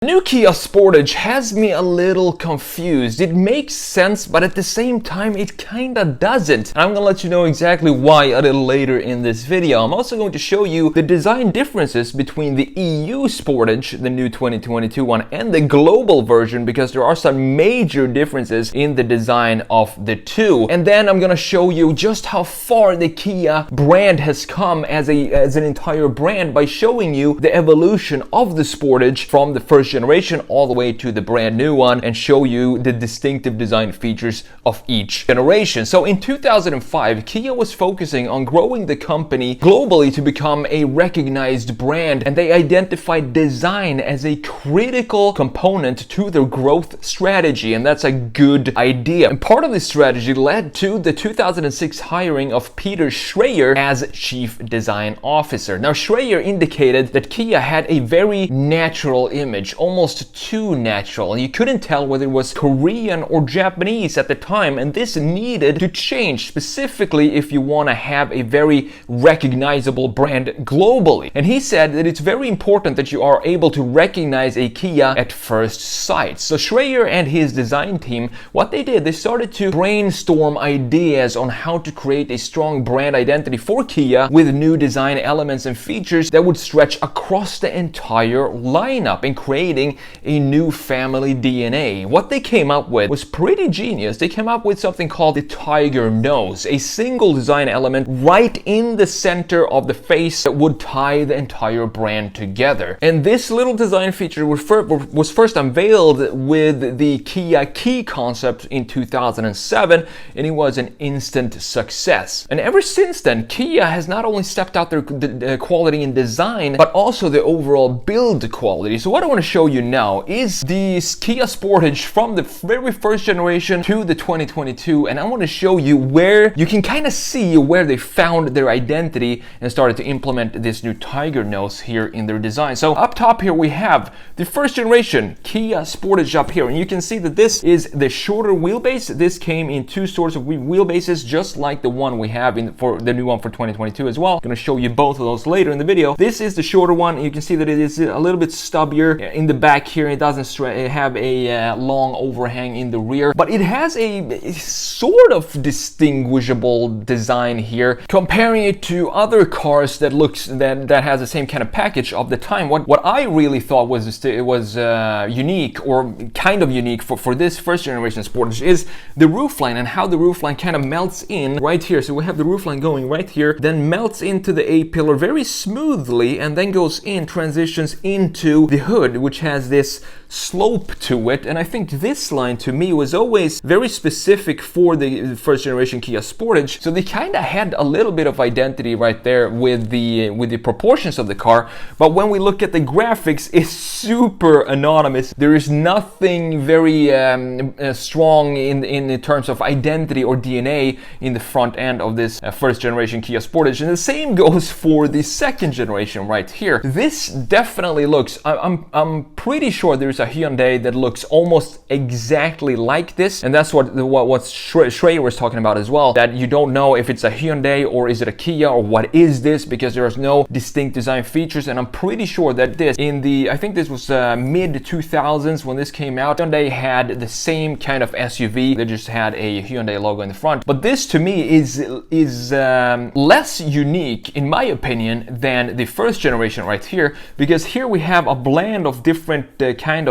The new Kia Sportage has me a little confused. It makes sense, but at the same time it kinda doesn't. And I'm gonna let you know exactly why a little later in this video. I'm also going to show you the design differences between the EU Sportage, the new 2022 one, and the global version, because there are some major differences in the design of the two. And then I'm gonna show you just how far the Kia brand has come as an entire brand by showing you the evolution of the Sportage from the first generation all the way to the brand new one, and show you the distinctive design features of each generation. So in 2005, Kia was focusing on growing the company globally to become a recognized brand, and they identified design as a critical component to their growth strategy, and that's a good idea. And part of this strategy led to the 2006 hiring of Peter Schreyer as Chief Design Officer. Now, Schreyer indicated that Kia had a very natural image, almost too natural, and you couldn't tell whether it was Korean or Japanese at the time, and this needed to change, specifically if you want to have a very recognizable brand globally. And he said that it's very important that you are able to recognize a Kia at first sight. So Schreyer and his design team, what they did, they started to brainstorm ideas on how to create a strong brand identity for Kia with new design elements and features that would stretch across the entire lineup and creating a new family DNA. What they came up with was pretty genius. They came up with something called the tiger nose, a single design element right in the center of the face that would tie the entire brand together. And this little design feature was first unveiled with the Kia KEE Concept in 2007, and it was an instant success. And ever since then, Kia has not only stepped out their quality in design, but also the overall build quality. So what I want to show you now is the Kia Sportage from the very first generation to the 2022, and I want to show you where you can kind of see where they found their identity and started to implement this new tiger nose here in their design. So up top here we have the first generation Kia Sportage up here, and you can see that this is the shorter wheelbase. This came in two sorts of wheelbases, just like the one we have for the new one for 2022 as well. I'm going to show you both of those later in the video. This is the shorter one. You can see that it is a little bit stubbier in the back here. It doesn't have a long overhang in the rear, but it has a sort of distinguishable design here, comparing it to other cars that has the same kind of package of the time. What I really thought was unique, or kind of unique for this first generation Sportage, is the roofline and how the roofline kind of melts in right here. So we have the roofline going right here, then melts into the A-pillar very smoothly, and then goes in, transitions into the hood, which has this slope to it. And I think this line to me was always very specific for the first generation Kia Sportage. So they kind of had a little bit of identity right there with the proportions of the car. But when we look at the graphics, it's super anonymous. There is nothing very strong in terms of identity or DNA in the front end of this first generation Kia Sportage. And the same goes for the second generation right here. This definitely looks, I'm pretty sure there's a Hyundai that looks almost exactly like this, and that's what Schreyer was talking about as well, that you don't know if it's a Hyundai or is it a Kia or what is this, because there's no distinct design features. And I'm pretty sure that this, I think this was mid 2000s when this came out, Hyundai had the same kind of SUV. They just had a Hyundai logo in the front. But this to me is less unique in my opinion than the first generation right here, because here we have a blend of different kind of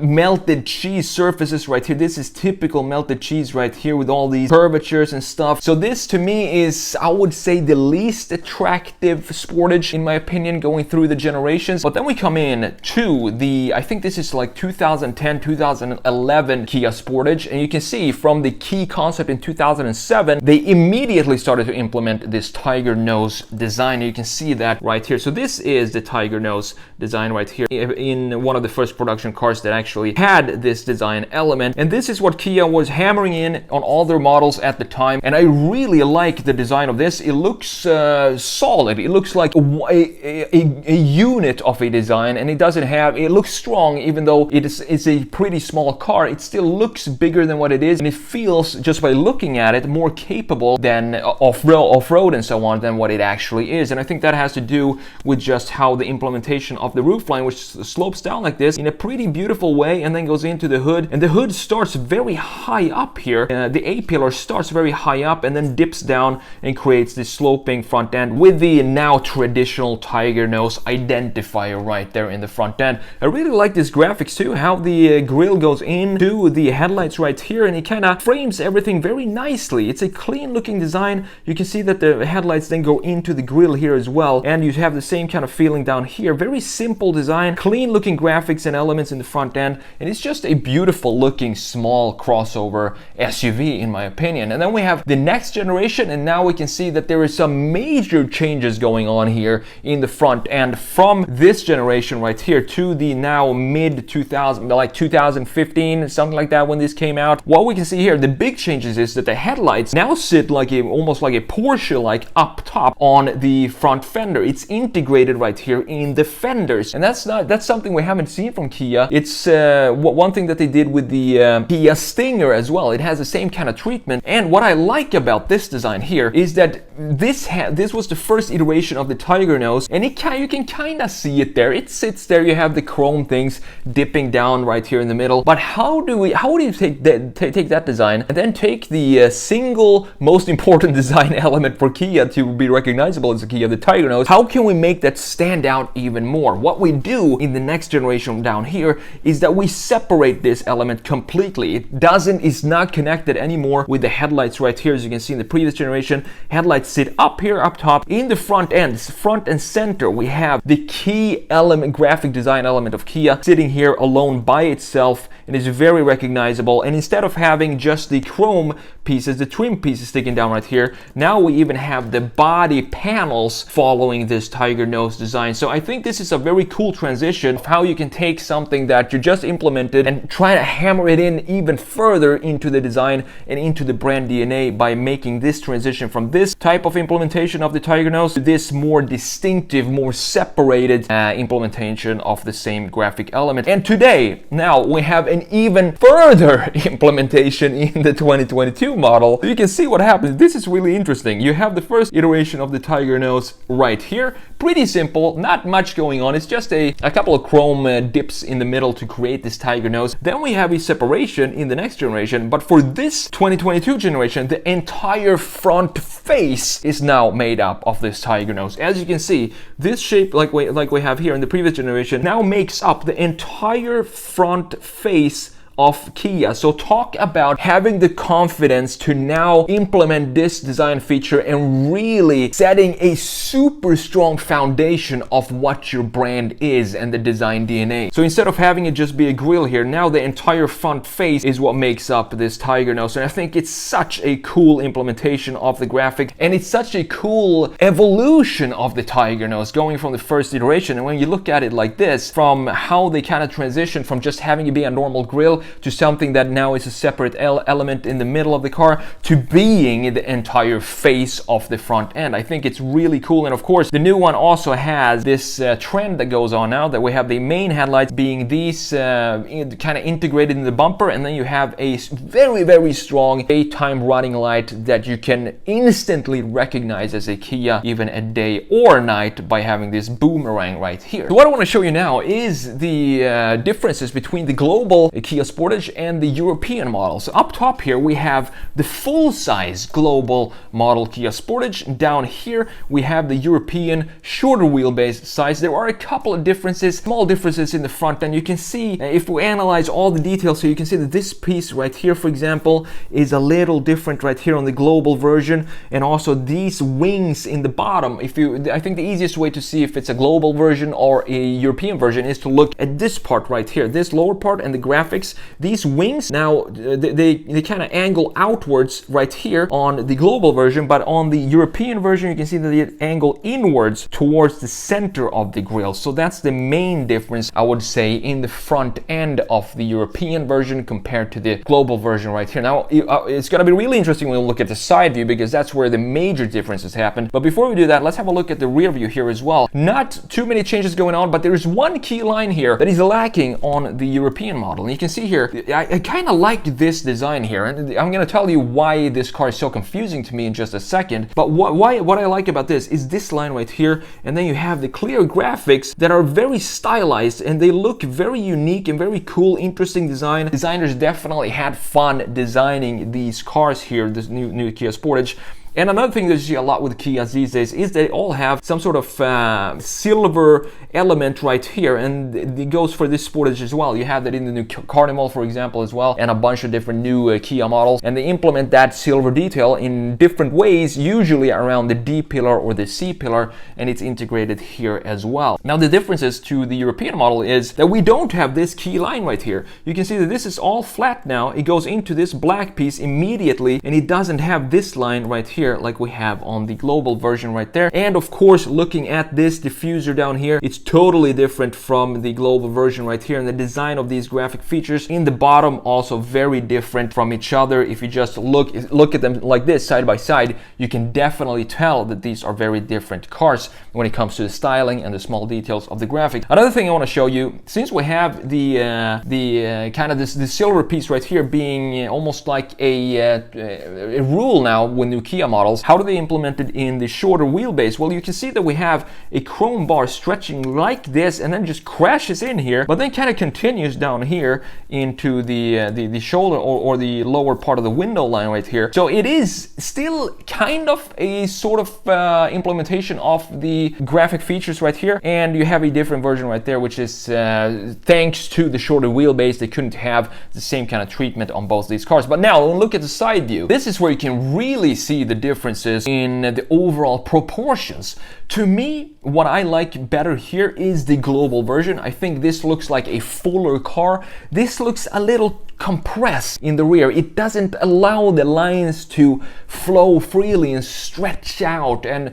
melted cheese surfaces right here. This is typical melted cheese right here with all these curvatures and stuff. So this to me is, I would say, the least attractive Sportage in my opinion going through the generations. But then we come in to I think this is like 2010, 2011 Kia Sportage, and you can see from the KEE Concept in 2007, they immediately started to implement this tiger nose design. You can see that right here. So this is the tiger nose design right here in one of the first production cars that actually had this design element. And this is what Kia was hammering in on all their models at the time. And I really like the design of this. It looks solid. It looks like a unit of a design, and it looks strong, even though it's a pretty small car. It still looks bigger than what it is, and it feels, just by looking at it, more capable than off-road and so on than what it actually is. And I think that has to do with just how the implementation of the roofline, which slopes down like this in a pretty beautiful way and then goes into the hood. And the hood starts very high up here. The A-pillar starts very high up and then dips down and creates this sloping front end with the now traditional tiger nose identifier right there in the front end. I really like this graphics too, how the grille goes into the headlights right here, and it kind of frames everything very nicely. It's a clean looking design. You can see that the headlights then go into the grille here as well, and you have the same kind of feeling down here. Very simple design, clean looking graphics and elements in the front end, and it's just a beautiful looking small crossover SUV in my opinion. And then we have the next generation, and now we can see that there is some major changes going on here in the front end from this generation right here to the now mid 2000, like 2015, something like that when this came out. What we can see here, the big changes is that the headlights now sit like almost like a Porsche like up top on the front fender. It's integrated right here in the fenders, and that's something we haven't seen from Kia. It's one thing that they did with the Kia Stinger as well. It has the same kind of treatment, and what I like about this design here is that this was the first iteration of the tiger nose, and you can kind of see it there. It sits there. You have the chrome things dipping down right here in the middle. But how do you take that design and then take the single most important design element for Kia to be recognizable as a Kia, the tiger nose? How can we make that stand out even more? What we do in the next generation down here is that we separate this element completely. It's not connected anymore with the headlights right here. As you can see in the previous generation, headlights sit up here up top. In the front end, front and center, we have the key element, graphic design element of Kia sitting here alone by itself, and is very recognizable. And instead of having just the chrome pieces, the trim pieces sticking down right here, now we even have the body panels following this tiger nose design. So I think this is a very cool transition of how you can take something that you just implemented and try to hammer it in even further into the design and into the brand DNA by making this transition from this type of implementation of the tiger nose to this more distinctive, more separated implementation of the same graphic element. And today, now we have an even further implementation in the 2022 model. So you can see what happens. This is really interesting. You have the first iteration of the tiger nose right here. Pretty simple, not much going on. It's just a couple of chrome dips in the middle to create this tiger nose. Then we have a separation in the next generation, but for this 2022 generation, the entire front face is now made up of this tiger nose. As you can see, this shape, like we have here in the previous generation, now makes up the entire front face of Kia. So talk about having the confidence to now implement this design feature and really setting a super strong foundation of what your brand is and the design DNA. So instead of having it just be a grille here, now the entire front face is what makes up this tiger nose. And I think it's such a cool implementation of the graphic, and it's such a cool evolution of the tiger nose going from the first iteration. And when you look at it like this, from how they kind of transition from just having it be a normal grille to something that now is a separate element in the middle of the car to being the entire face of the front end. I think it's really cool. And of course, the new one also has this trend that goes on now, that we have the main headlights being these kind of integrated in the bumper, and then you have a very, very strong daytime running light that you can instantly recognize as a Kia, even at day or night, by having this boomerang right here. So what I want to show you now is the differences between the global Kia Sportage and the European model. So up top here we have the full-size global model Kia Sportage. Down here we have the European shorter wheelbase size. There are a couple of differences, small differences in the front end. You can see if we analyze all the details here, you can see that this piece right here, for example, is a little different right here on the global version, and also these wings in the bottom. I think the easiest way to see if it's a global version or a European version is to look at this part right here, this lower part, and the graphics. These wings now they kind of angle outwards right here on the global version, but on the European version you can see that they angle inwards towards the center of the grille. So that's the main difference, I would say, in the front end of the European version compared to the global version right here. Now it's going to be really interesting when we look at the side view, because that's where the major differences happen. But before we do that, let's have a look at the rear view here as well. Not too many changes going on, but there is one key line here that is lacking on the European model. And you can see here here, I kind of like this design here, and I'm gonna tell you why this car is so confusing to me in just a second. But what I like about this is this line right here, and then you have the clear graphics that are very stylized, and they look very unique and very cool, interesting design. Designers definitely had fun designing these cars here, this new Kia Sportage. And another thing that you see a lot with Kias these days is they all have some sort of silver element right here, and it goes for this Sportage as well. You have that in the new Carnival, for example, as well, and a bunch of different new Kia models, and they implement that silver detail in different ways, usually around the D pillar or the C pillar, and it's integrated here as well. Now the differences to the European model is that we don't have this key line right here. You can see that this is all flat now. It goes into this black piece immediately, and it doesn't have this line right here like we have on the global version right there. And of course, looking at this diffuser down here, it's totally different from the global version right here, and the design of these graphic features in the bottom also very different from each other. If you just look at them like this side by side, you can definitely tell that these are very different cars when it comes to the styling and the small details of the graphic. Another thing I want to show you, since we have the kind of this silver piece right here being almost like a rule now with new Kia models, how do they implement it in the shorter wheelbase? Well, you can see that we have a chrome bar stretching like this and then just crashes in here, but then kind of continues down here into the shoulder or the lower part of the window line right here. So it is still kind of a sort of implementation of the graphic features right here, and you have a different version right there, which is thanks to the shorter wheelbase, they couldn't have the same kind of treatment on both these cars. But now look at the side view. This is where you can really see the differences in the overall proportions. To me, what I like better here is the global version. I think this looks like a fuller car. This looks a little compressed in the rear. It doesn't allow the lines to flow freely and stretch out and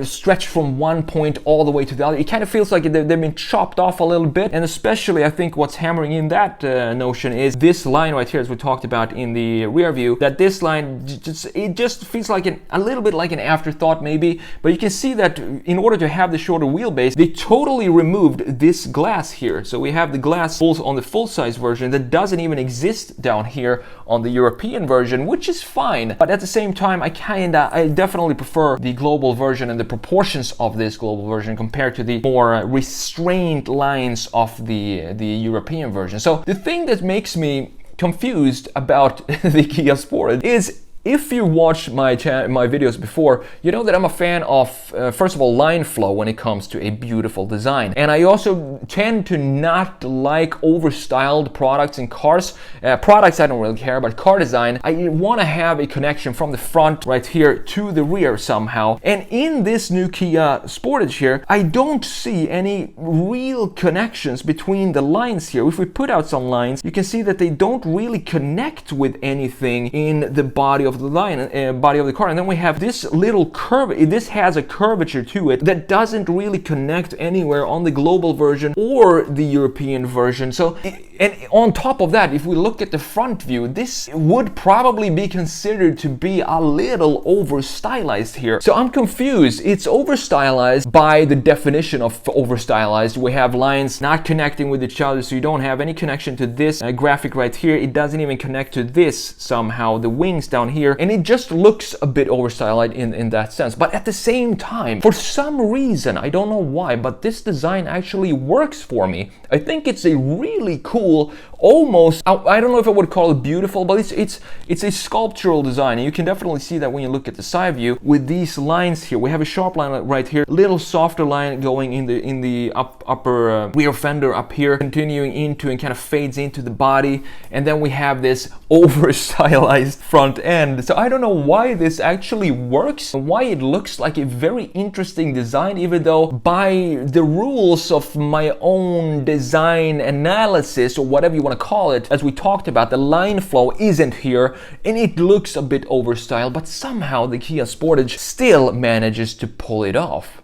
stretch from one point all the way to the other. It kind of feels like they've been chopped off a little bit, and especially I think what's hammering in that notion is this line right here, as we talked about in the rear view, that this line just feels like a little bit like an afterthought maybe. But you can see that in order to have the shorter wheelbase, they totally removed this glass here. So we have the glass on the full-size version that doesn't even exist down here on the European version, which is fine. But at the same time, I definitely prefer the global version and the proportions of this global version compared to the more restrained lines of the European version. So the thing that makes me confused about the Kia Sportage is, if you watched my videos before, you know that I'm a fan of, first of all, line flow when it comes to a beautiful design. And I also tend to not like over-styled products in cars. Products I don't really care, but car design, I want to have a connection from the front right here to the rear somehow. And in this new Kia Sportage here, I don't see any real connections between the lines here. If we put out some lines, you can see that they don't really connect with anything in the body of the line, body of the car. And then we have this little curve. This has a curvature to it that doesn't really connect anywhere on the global version or the European version. So, and on top of that, if we look at the front view, this would probably be considered to be a little over stylized here. So I'm confused. It's over stylized by the definition of over stylized. We have lines not connecting with each other, so you don't have any connection to this graphic right here. It doesn't even connect to this somehow, the wings down here. And it just looks a bit over stylized in that sense. But at the same time, for some reason, I don't know why, but this design actually works for me. I think it's a really cool, almost, I don't know if I would call it beautiful, but it's a sculptural design. And you can definitely see that when you look at the side view with these lines here. We have a sharp line right here, little softer line going in the upper rear fender up here, continuing into and kind of fades into the body. And then we have this over stylized front end. So I don't know why this actually works, why it looks like a very interesting design, even though by the rules of my own design analysis, or whatever you want to call it, as we talked about, the line flow isn't here and it looks a bit overstyled, but somehow the Kia Sportage still manages to pull it off.